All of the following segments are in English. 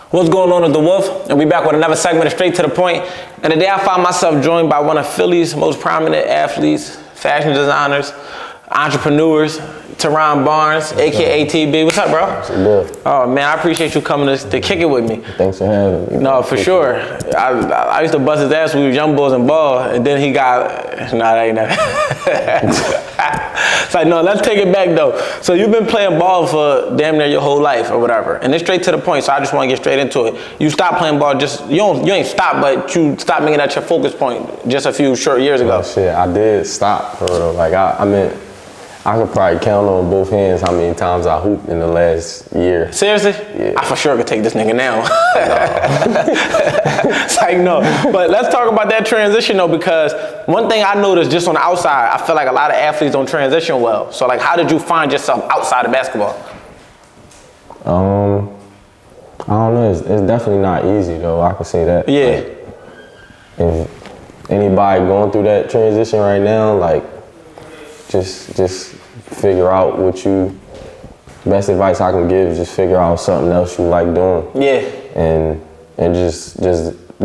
What's going on with The Wolf? And we back with another segment of Straight to the Point. And today I find myself joined by one of Philly's most prominent athletes, fashion designers, entrepreneurs, Taron Barnes, aka TB. What's up, bro? What's good? Oh man, I appreciate you coming to kick it with me. Thanks for having me. No, for sure. I used to bust his ass when we was young boys and ball, and then he got, that ain't that. It's like, no, let's take it back though. So you've been playing ball for damn near your whole life or whatever, and it's straight to the point. So I just want to get straight into it. You stopped playing ball, you ain't stopped, but you stopped making that your focus point just a few short years ago. Oh shit, I did stop for real. Like I mean, I could probably count on both hands how many times I hooped in the last year. Seriously? Yeah. I for sure could take this nigga now. It's like, no. But let's talk about that transition though, because one thing I noticed just on the outside, I feel like a lot of athletes don't transition well. So like, how did you find yourself outside of basketball? I don't know. It's definitely not easy though. I can say that. Yeah. Like, if anybody going through that transition right now, like, just figure out what you. Best advice I can give is just figure out something else you like doing. Yeah. And just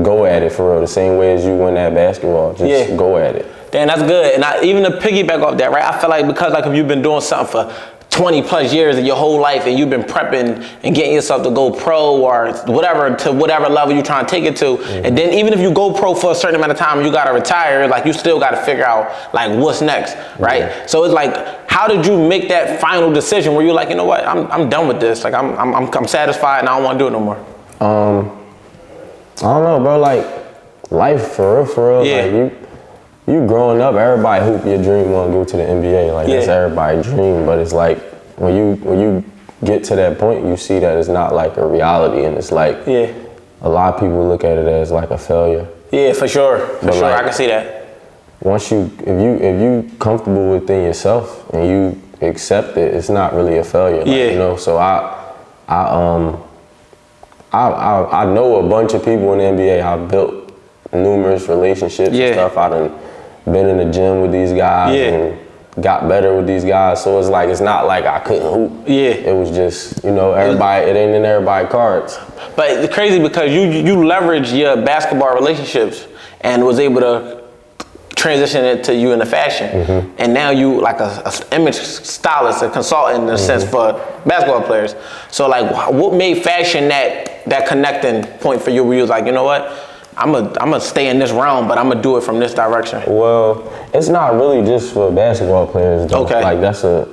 go at it for real. The same way as you win that basketball. Just go at it. Damn, that's good. And even to piggyback off that, right? I feel like because like if you've been doing something for 20 plus years of your whole life and you've been prepping and getting yourself to go pro or whatever to whatever level you're trying to take it to, and then even if you go pro for a certain amount of time and you gotta retire, like you still gotta figure out like what's next, right? So it's like, how did you make that final decision where you're like, you know what, I'm done with this, like I'm satisfied and I don't want to do it no more? I don't know, bro. Like life for real. Yeah. Like you growing up, everybody hoop your dream want to go to the NBA. Like that's everybody's dream. But it's like when you get to that point, you see that it's not like a reality, and it's like a lot of people look at it as like a failure. Yeah, for sure. For sure, I can see that. Once if you comfortable within yourself and you accept it, it's not really a failure. Like, you know. So I know a bunch of people in the NBA. I've built numerous relationships and stuff. I done been in the gym with these guys and got better with these guys. So it's like, it's not like I couldn't hoop. Yeah. It was just, you know, everybody, it ain't in everybody's cards. But it's crazy because you leverage your basketball relationships and was able to transition it to you in the fashion. And now you like a image stylist, a consultant in a sense for basketball players. So like, what made fashion that connecting point for you where you was like, you know what? I'm gonna stay in this realm, but I'm gonna do it from this direction. Well, it's not really just for basketball players though. Okay. Like that's a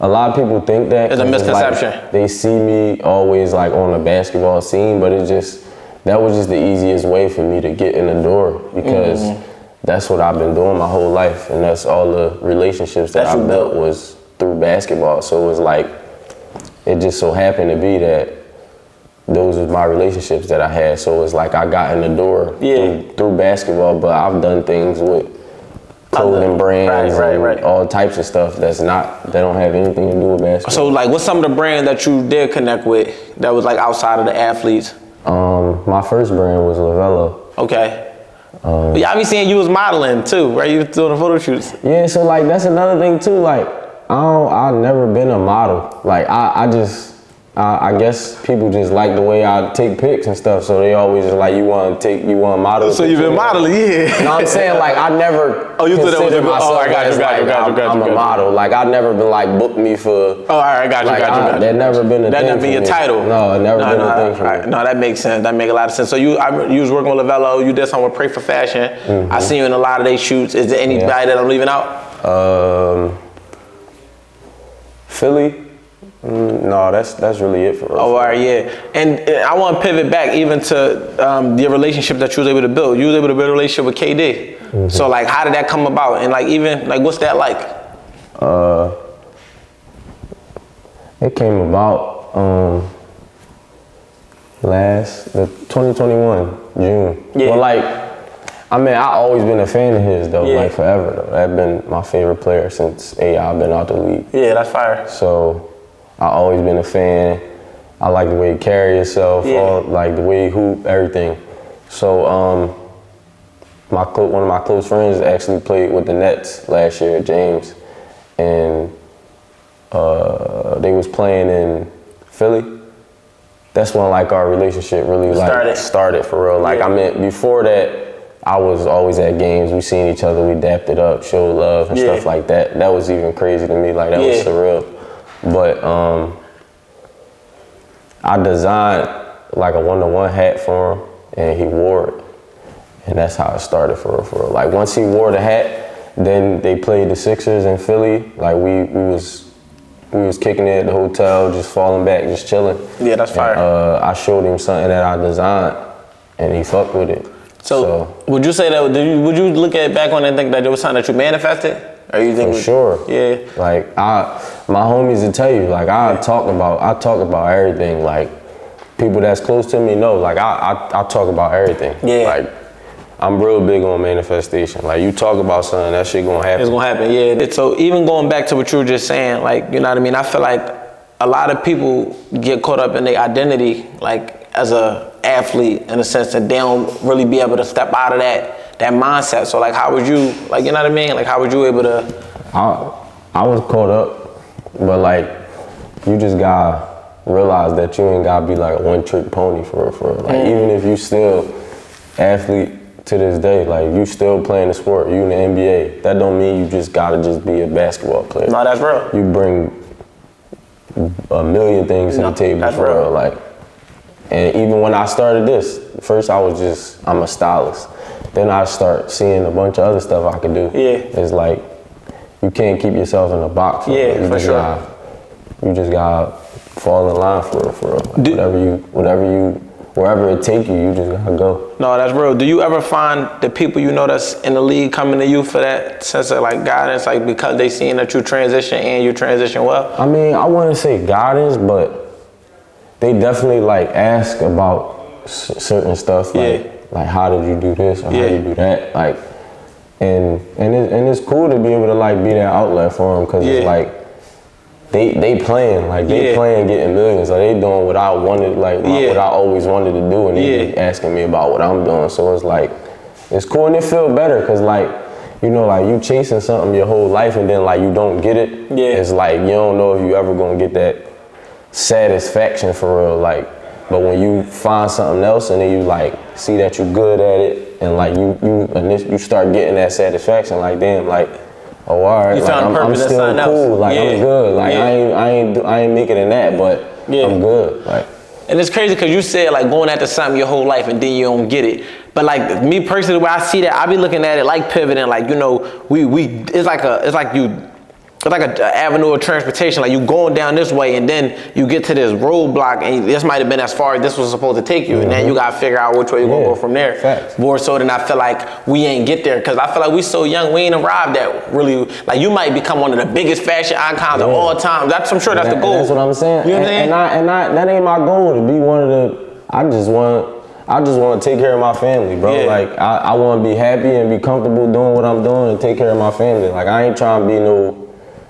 lot of people think that. It's a misconception. Like, they see me always like on the basketball scene, but that was just the easiest way for me to get in the door because that's what I've been doing my whole life, and that's all the relationships that I built was through basketball. So it was like, it just so happened to be that those were my relationships that I had. So it's like I got in the door through basketball, but I've done things with clothing brands and all types of stuff that don't have anything to do with basketball. So like, what's some of the brands that you did connect with that was like outside of the athletes? My first brand was Lavello. Okay. Yeah, I be seeing you was modeling too, right? You was doing the photo shoots. Yeah, so like that's another thing too. Like I've never been a model. Like I guess people just like the way I take pics and stuff, so they always just like, you want to model. So you've been modeling, You know what I'm saying? Like I never you thought that was myself I'm a model. Like I've never been like, book me for. Oh, all right, got you. That never been a thing. That never been your title. No, it never been a thing for me. No, that makes sense. That make a lot of sense. So you was working with Lavello. You did something with Pray for Fashion. I seen you in a lot of their shoots. Is there anybody that I'm leaving out? Philly. No, that's really it for us. Oh, all right, yeah. And I want to pivot back even to your relationship that you was able to build. You was able to build a relationship with KD. So like, how did that come about? And like, even like, what's that like? It came about the 2021 June. Yeah. Well, like, I mean, I always been a fan of his though, like forever though. That's been my favorite player since AI been out the league. Yeah, that's fire. So I always been a fan. I like the way he carry himself, like the way he hoop, everything. So one of my close friends actually played with the Nets last year, James, and they was playing in Philly, that's when like our relationship really like started for real. Like I mean, before that, I was always at games. We seen each other, we dapped it up, showed love and stuff like that. That was even crazy to me. Like that was surreal. But I designed like a 1-to-1 hat for him, and he wore it, and that's how it started for real. Like once he wore the hat, then they played the Sixers in Philly. Like we was kicking it at the hotel, just falling back, just chilling. Yeah, that's fire. And, I showed him something that I designed, and he fucked with it. So would you say that? Would you look at back on it and think that it was something that you manifested? Or you think? For sure. Yeah. Like my homies will tell you. Like I talk about everything. Like people that's close to me know. Like I talk about everything. Yeah. Like I'm real big on manifestation. Like you talk about something, that shit gonna happen. It's gonna happen. Yeah. So even going back to what you were just saying, like you know what I mean. I feel like a lot of people get caught up in their identity, like as a athlete, in a sense that they don't really be able to step out of that mindset. So like how would you, like you know what I mean? Like how would you able to? I was caught up, but like you just gotta realize that you ain't gotta be like a one-trick pony for real. Like even if you still athlete to this day, like you still playing the sport, you in the NBA, that don't mean you just gotta just be a basketball player. No, that's real. You bring a million things to the table for real. Like, and even when I started this, first I'm a stylist. Then I start seeing a bunch of other stuff I could do. Yeah. It's like, you can't keep yourself in a box. Yeah, for sure. You just gotta fall in line for real. Like wherever it take you, you just gotta go. No, that's real. Do you ever find the people you know that's in the league coming to you for that sense of like guidance, like because they seeing that you transition and you transition well? I mean, I wouldn't say guidance, but they definitely like ask about certain stuff, like how did you do this or how did you do that, like, and it's cool to be able to like be that outlet for them, because it's like they playing, like they playing getting millions, like they doing what I wanted, like what I always wanted to do, and they be asking me about what I'm doing. So it's like, it's cool and it feel better, because like, you know, like you chasing something your whole life and then like you don't get it. It's like you don't know if you ever gonna get that satisfaction for real. Like, but when you find something else and then you like see that you're good at it, and like you start getting that satisfaction, like damn, like, oh, all right, like, I'm still cool, like I'm good, like I ain't making it in that, but I'm good, like. And it's crazy because you said like going after something your whole life and then you don't get it. But like me personally, when I see that, I be looking at it like pivoting, like you know, it's like an avenue of transportation. Like you going down this way and then you get to this roadblock and this might have been as far as this was supposed to take you, and then you gotta figure out which way you're gonna go from there. Facts. More so than I feel like we ain't get there, because I feel like we so young, we ain't arrived at really, like you might become one of the biggest fashion icons of all time. I'm sure that's the goal. That's what I'm saying. You know what I'm saying? And that ain't my goal to be one of the, I just want to take care of my family, bro. Like I want to be happy and be comfortable doing what I'm doing and take care of my family. Like I ain't trying to be no,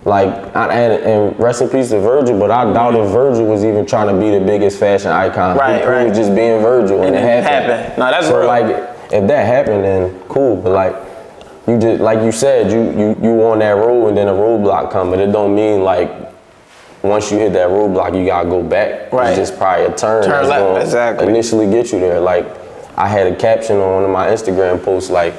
like, and rest in peace to Virgil, but I doubt if Virgil was even trying to be the biggest fashion icon. He was just being Virgil, and it happened. No, that's so real. Like, if that happened, then cool. But like, you just, like you said, you on that road and then a roadblock come, but it don't mean like once you hit that roadblock you gotta go back. It's just probably a turn that's left, exactly. Initially get you there. Like, I had a caption on one of my Instagram posts like,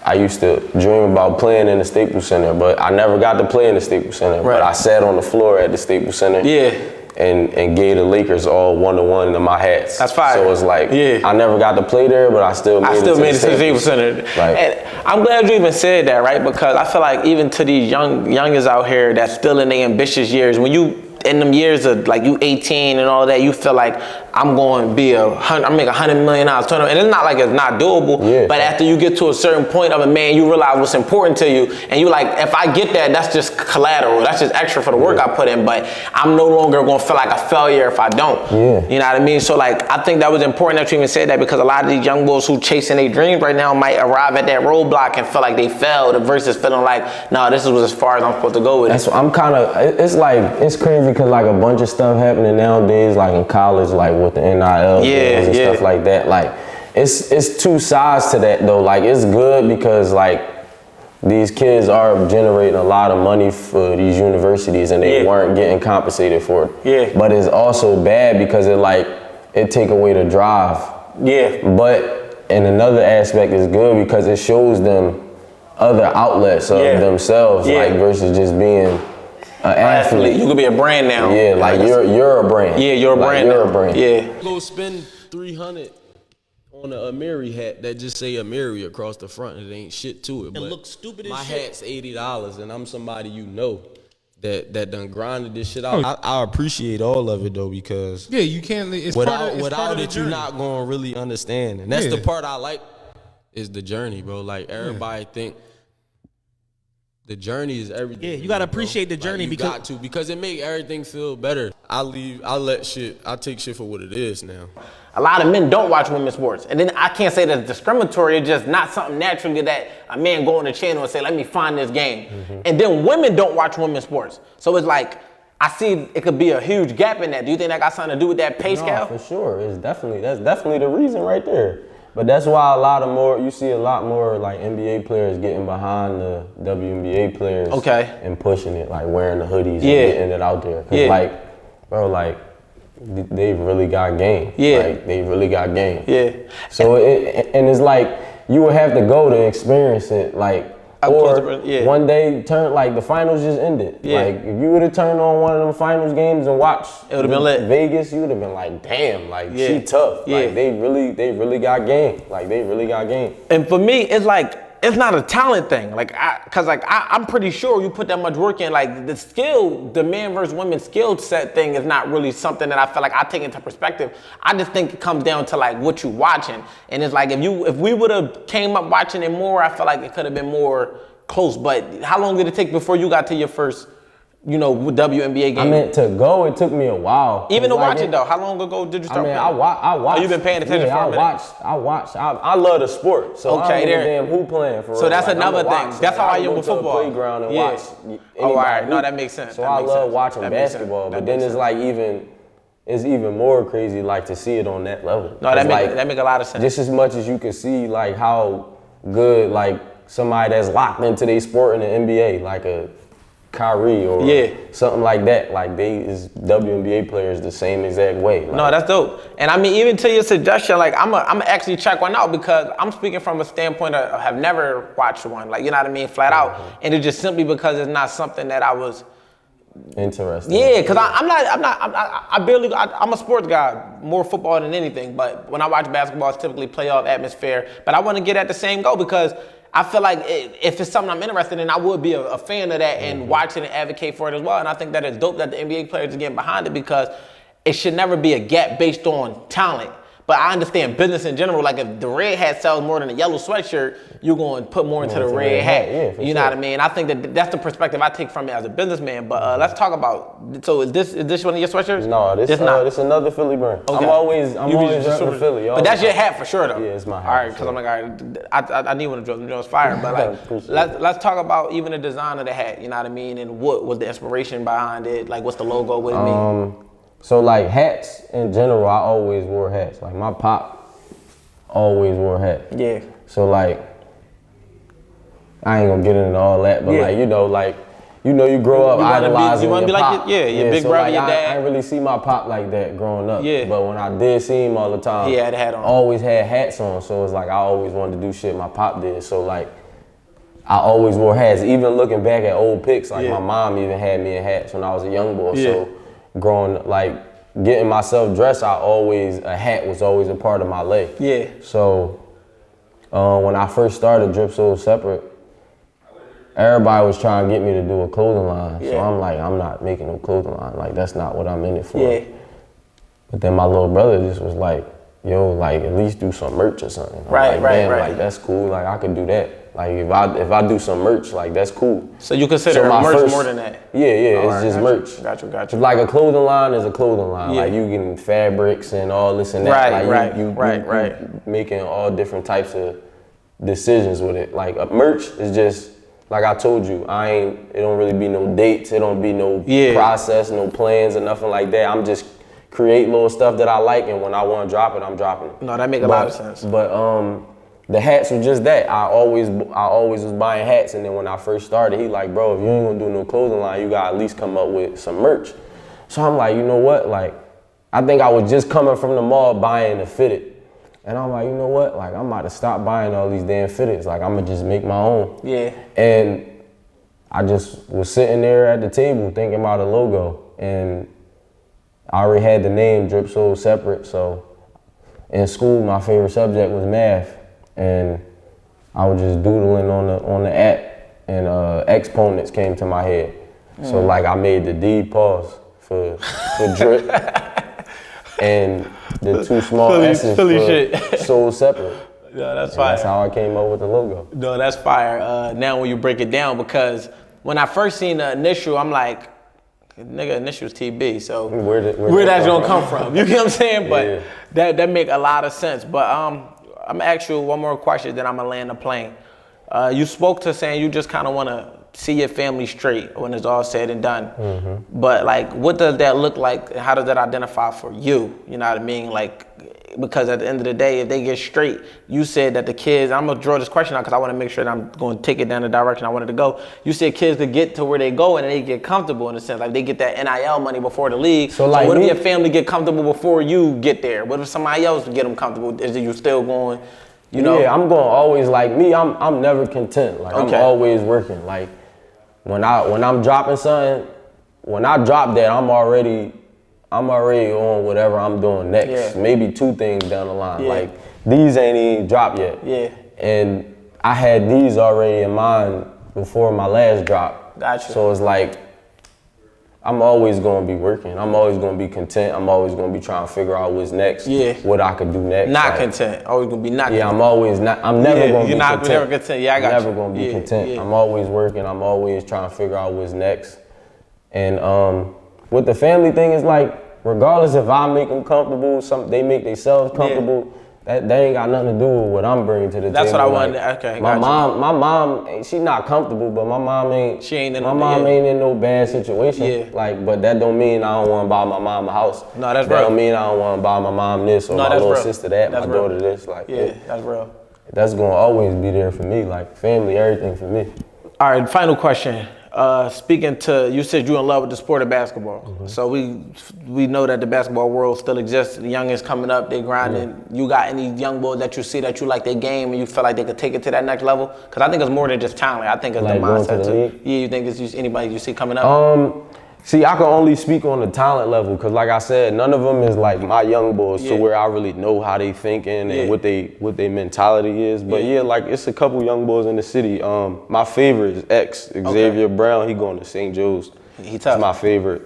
I used to dream about playing in the Staples Center, but I never got to play in the Staples Center. But I sat on the floor at the Staples Center and gave the Lakers all 1-to-1 to my hats. That's fire. So it's like, I never got to play there, but I still made it to the Staples Center. Like, and I'm glad you even said that, right? Because I feel like even to these youngers out here that's still in their ambitious years, when you in them years of like you 18 and all that, you feel like I'm going to be I'm make $100 million tournament, and it's not like it's not doable. But after you get to a certain point of it, man, you realize what's important to you, and you like, if I get that, that's just collateral, that's just extra for the work I put in. But I'm no longer going to feel like a failure if I don't. You know what I mean? So like, I think that was important that you even said that, because a lot of these young boys who chasing their dreams right now might arrive at that roadblock and feel like they failed, versus feeling like, no, this was as far as I'm supposed to go with it. That's what I'm kind of. It's like, it's crazy because like a bunch of stuff happening nowadays, like in college, like with the NIL games and stuff like that. Like, it's two sides to that though. Like, it's good because like these kids are generating a lot of money for these universities and they weren't getting compensated for it. Yeah. But it's also bad because it take away the drive. Yeah. But in another aspect is good because it shows them other outlets of themselves, like versus just being an athlete. You could be a brand now. Yeah, like you're a brand. Yeah, you're a brand. You're a brand. Yeah. Go spend $300 on a Amiri hat that just say Amiri across the front. It ain't shit to it. But look stupid as my shit. hat's $80 and I'm somebody that done grinded this shit out. I appreciate all of it though because Yeah, you can't. It's without part of the it, you're journey. not gonna really understand. And that's Yeah. the part I like is the journey, bro. Like everybody think the journey is everything. Yeah, you gotta bro. appreciate the journey because it make everything feel better. I take shit for what it is now. A lot of men don't watch women's sports. And then I can't say that's discriminatory, it's just not something naturally that a man go on the channel and say, let me find this game. And then women don't watch women's sports. So it's like, I see it could be a huge gap in that. Do you think that got something to do with that pay scale? For sure. That's definitely the reason right there. But that's why you see a lot more like NBA players getting behind the WNBA players and pushing it, like wearing the hoodies and getting it out there. Cause like, bro, like they really got game. Yeah. Like they really got game. Yeah. So it's like you would have to go to experience it, like one day turn like the finals just ended. Yeah. Like if you would have turned on one of them finals games and watched it would have been lit. Vegas, you would have been like, damn, like she tough. Like they really got game. Like they really got game. And for me, it's like, it's not a talent thing. I'm pretty sure you put that much work in, like the man versus women skill set thing is not really something that I feel like I take into perspective. I just think it comes down to like what you watching. And it's like, if we would have came up watching it more, I feel like it could have been more close. But how long did it take before you got to your first, WNBA game? I mean, to go, it took me a while. Even to watch it though, how long ago did you start playing? I watched. Oh, you've been paying attention for a minute? I watched. I love the sport, so I don't give a damn who playing for real. So that's like, another thing. That's how I am with football. To the playground and watch. Oh, all right. No, that makes sense. So I love watching basketball, but then it's like it's even more crazy like to see it on that level. No, that make a lot of sense. Just as much as you can see like how good like somebody that's locked into their sport in the NBA, like a Kyrie or something like that. Like they is WNBA players the same exact way. Like, no, that's dope. And I mean, even to your suggestion, like I'm actually check one out because I'm speaking from a standpoint of have never watched one. Like, you know what I mean, flat out. And it's just simply because it's not something that I was interesting. Yeah, because I'm a sports guy, more football than anything. But when I watch basketball, it's typically playoff atmosphere. But I want to get at the same goal because I feel like if it's something I'm interested in, I would be a fan of that and watch it and advocate for it as well. And I think that it's dope that the NBA players are getting behind it because it should never be a gap based on talent. But I understand business in general. Like if the red hat sells more than a yellow sweatshirt, you're going to put more into the red hat. Yeah, you know what I mean? I think that's the perspective I take from it as a businessman. But let's talk about. So is this one of your sweatshirts? No, this another Philly brand. Okay. I'm always repping Philly. But that's your hat for sure, though. Yeah, it's my hat. All right, because I'm like, all right, I need one of those. It's fire. But like, let's talk about even the design of the hat. You know what I mean? And what was the inspiration behind it? Like, what's the logo? What it mean? So like hats in general, I always wore hats. Like my pop always wore hats. Yeah. So like, I ain't gonna get into all that, but you grow up idolizing you wanna your be pop. Like your big brother, your dad. I didn't really see my pop like that growing up. Yeah. But when I did see him all the time, he had a hat on. Always had hats on. So it's like I always wanted to do shit my pop did. So like, I always wore hats. Even looking back at old pics, like my mom even had me in hats when I was a young boy. Yeah. So growing like getting myself dressed, a hat was always a part of my life. Yeah. So when I first started Drip Soul Separate, everybody was trying to get me to do a clothing line. Yeah. So I'm like, I'm not making no clothing line. Like that's not what I'm in it for. Yeah. But then my little brother just was like, yo, like at least do some merch or something. I'm Right. Like that's cool. Like I could do that. Like if I do some merch, like that's cool. So you consider merch more than that? Yeah, it's just merch. Got you. Like a clothing line is a clothing line. Yeah. Like you getting fabrics and all this and that. You making all different types of decisions with it. Like a merch is just, like I told you, it don't really be no dates, it don't be no process, no plans or nothing like that. I'm just create little stuff that I like, and when I want to drop it, I'm dropping it. No, that make a lot of sense. But the hats were just that. I always was buying hats, and then when I first started, he like, bro, if you ain't gonna do no clothing line, you gotta at least come up with some merch. So I'm like, you know what? Like, I think I was just coming from the mall buying the fitted. And I'm like, you know what? Like, I'm about to stop buying all these damn fitteds. Like, I'm gonna just make my own. Yeah. And I just was sitting there at the table thinking about a logo. And I already had the name Drip Soul Separate. So in school, my favorite subject was math. And I was just doodling on the app. And exponents came to my head. So like, I made the D pause for drip. And the two small S's for Soul Separate. Yeah, that's fire. That's how I came up with the logo. No, that's fire. Now when you break it down, because when I first seen the initial, I'm like, nigga, initials TB, so where that's gonna come from? You get what I'm saying? But that make a lot of sense. But I'm gonna ask you one more question, then I'm gonna land the plane. You spoke to saying you just kind of wanna see your family straight when it's all said and done. Mm-hmm. But like, what does that look like? How does that identify for you? You know what I mean? Like, because at the end of the day, if they get straight, you said that the kids, I'm gonna draw this question out because I wanna make sure that I'm gonna take it down the direction I wanted to go. You said kids to get to where they go and they get comfortable in a sense, like they get that NIL money before the league. So like, what if your family get comfortable before you get there? What if somebody else get them comfortable? Is it you still going, you know? Yeah, I'm going always, like me, I'm never content. Like I'm always working. Like when I'm dropping something, when I drop that, I'm already on whatever I'm doing next. Yeah. Maybe 2 things down the line. Yeah. Like these ain't even dropped yet. Yeah. And I had these already in mind before my last drop. Gotcha. So it's like, I'm always gonna be working. I'm always gonna be content. I'm always gonna be trying to figure out what's next. Yeah. What I could do next. Not content. Always gonna be not content. Yeah, I'm always not. I'm never gonna be content. You're not never content. Yeah, I got you. Never gonna be content. Yeah. I'm always working. I'm always trying to figure out what's next. And with the family thing, is like, regardless if I make them comfortable, they make themselves comfortable. That ain't got nothing to do with what I'm bringing to the table. That's what I wanted. Okay, my mom, she not comfortable, but my mom ain't. She ain't in. My mom ain't in no bad situation. Yeah. Like, but that don't mean I don't want to buy my mom a house. No, that's real. That don't mean I don't want to buy my mom this or my little sister that, my daughter this. Like, that's real. That's gonna always be there for me. Like family, everything for me. All right, final question. Speaking to, you said you're in love with the sport of basketball. Mm-hmm. So we know that the basketball world still exists. The youngins coming up, they grinding. Mm-hmm. You got any young boys that you see that you like their game and you feel like they could take it to that next level? Because I think it's more than just talent. I think it's like the mindset too. Yeah, you think it's just anybody you see coming up? See, I can only speak on the talent level because, like I said, none of them is like my young boys to where I really know how they thinking and what they mentality is. But like it's a couple young boys in the city. My favorite is X, Xavier Brown. He going to St. Joe's. He tough. He's my favorite.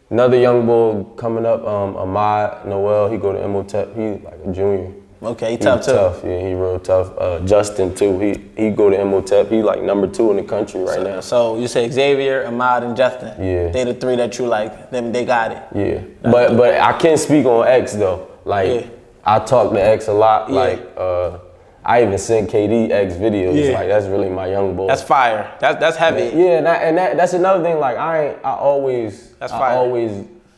Another young boy coming up, Ahmad Noel. He go to Imhotep. He like a junior. Okay, he tough too. Yeah, he real tough. Justin too. He go to Imhotep. He like number 2 in the country right now. So you say Xavier, Ahmad, and Justin. Yeah. They the 3 that you like. Them, they got it. Yeah. But I can't speak on X though. Like I talk to X a lot. Like I even send KD X videos. Yeah. Like that's really my young boy. That's fire. That's heavy. Yeah, and that's another thing. Like I always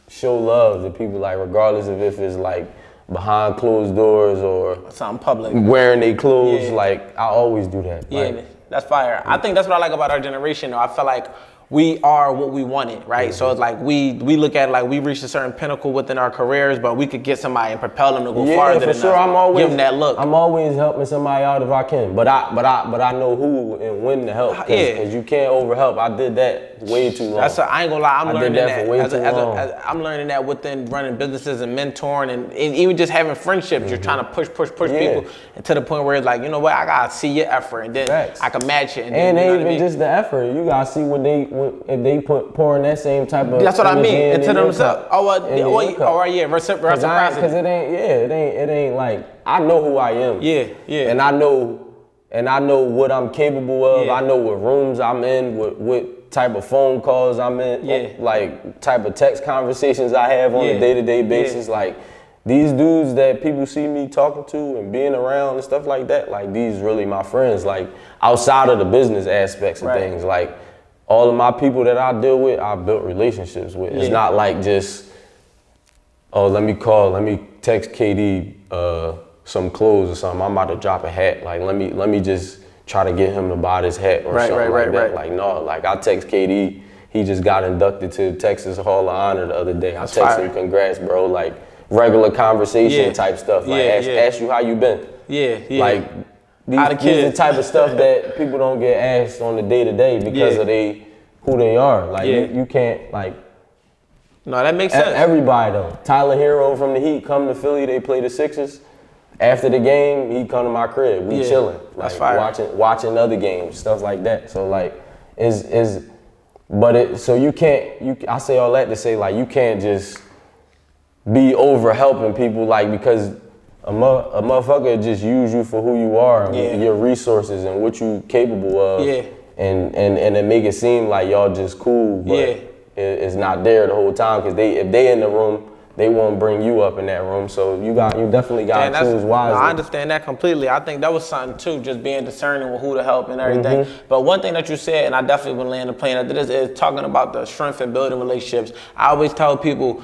show love to people. Like regardless of if it's like behind closed doors or something public, wearing their clothes, like I always do that. Yeah, like, that's fire. I think that's what I like about our generation though. I feel like we are what we wanted, right? Mm-hmm. So it's like we look at it like we reached a certain pinnacle within our careers, but we could get somebody and propel them to go farther than sure. us. Give them that look. I'm always helping somebody out if I can, but I know who and when to help. Because you can't overhelp. I did that way too long. I ain't gonna lie. I'm learning that. For way too long. I'm learning that within running businesses and mentoring and even just having friendships. You're trying to push people and to the point where it's like, you know what? I gotta see your effort and then I can match it. And then, even just the effort. You gotta see what if they pouring that same type of. That's what I mean. Into themselves. Reciprocity. Because it ain't like I know who I am. Yeah. And I know what I'm capable of. I know what rooms I'm in, what type of phone calls I'm in, like type of text conversations I have on a day-to-day basis. Like these dudes that people see me talking to and being around and stuff like that, like these really my friends. Like outside of the business aspects of things, like all of my people that I deal with, I built relationships with. It's not like just, let me text KD some clothes or something. I'm about to drop a hat. Like let me just try to get him to buy this hat or something like that. Like no, like I text KD. He just got inducted to Texas Hall of Honor the other day. I text him, congrats, bro. Like regular conversation type stuff. Like ask you how you been. Like these are the type of stuff that people don't get asked on the day to day because of who they are. Like you can't like. No, that makes sense. Everybody though. Tyler Hero from the Heat come to Philly. They play the Sixers. After the game, he come to my crib. We chilling, like watching other games, stuff like that. So like, so you can't. I say all that to say like you can't just be over helping people like because a motherfucker just use you for who you are, and your resources and what you capable of, and it make it seem like y'all just cool, but it's not there the whole time because if they in the room. They won't bring you up in that room, so you definitely got to choose wisely. I understand that completely. I think that was something too, just being discerning with who to help and everything. But one thing that you said, and I definitely would land the plane after this, is talking about the strength in building relationships. I always tell people,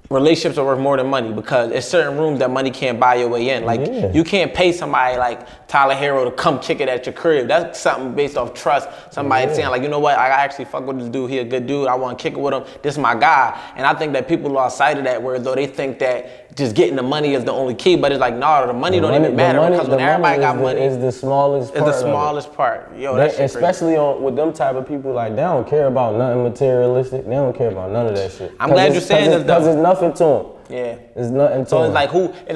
relationships are worth more than money because there's certain rooms that money can't buy your way in. Like you can't pay somebody like Tyler Hero to come kick it at your crib. That's something based off trust. Somebody saying like, you know what, I actually fuck with this dude. He a good dude. I want to kick it with him. This is my guy. And I think that people lost sight of that where though they think that just getting the money is the only key, but it's like, no, the money don't even matter because when everybody got money, it's the smallest part. It's the smallest part. Yo, that's especially with them type of people, like they don't care about nothing materialistic. They don't care about none of that shit. I'm glad you're saying this because it's nothing to them. Yeah, it's nothing to so them. It's like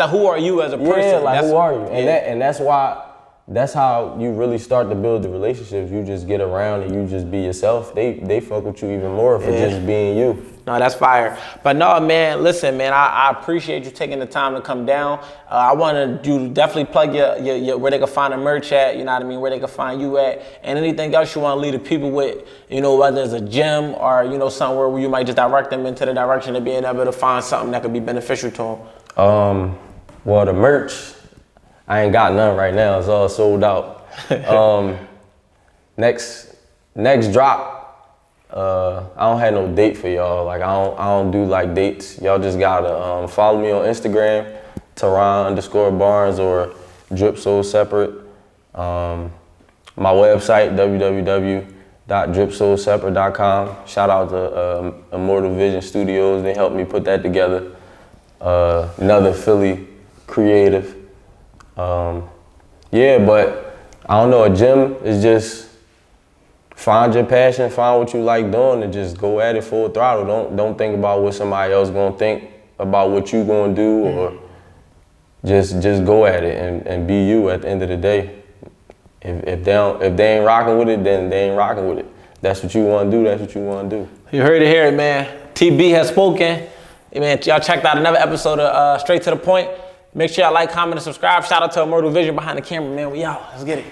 who are you as a person? Yeah, like who are you? And that's why. That's how you really start to build the relationships. You just get around and you just be yourself. They fuck with you even more for just being you. No, that's fire. But no, man, listen, man, I appreciate you taking the time to come down. I wanted you to definitely plug your where they can find the merch at, you know what I mean, where they can find you at, and anything else you want to leave the people with, you know, whether it's a gym or, you know, somewhere where you might just direct them into the direction of being able to find something that could be beneficial to them. Well, the merch, I ain't got none right now. It's all sold out. Next drop, I don't have no date for y'all. Like I don't do like dates. Y'all just gotta follow me on Instagram, Taron_Barnes or Drip Soul Separate. My website, www.dripsoulseparate.com. Shout out to Immortal Vision Studios. They helped me put that together. Another Philly creative. But I don't know, a gym is just find your passion, find what you like doing and just go at it full throttle. Don't think about what somebody else gonna think about what you gonna do or just go at it and be you at the end of the day. If they ain't rocking with it, then they ain't rocking with it. That's what you wanna do, that's what you wanna do. You heard it here, man. TB has spoken. Hey, man, y'all checked out another episode of Straight to the Point. Make sure y'all like, comment, and subscribe. Shout out to Immortal Vision behind the camera, man. We out. Let's get it.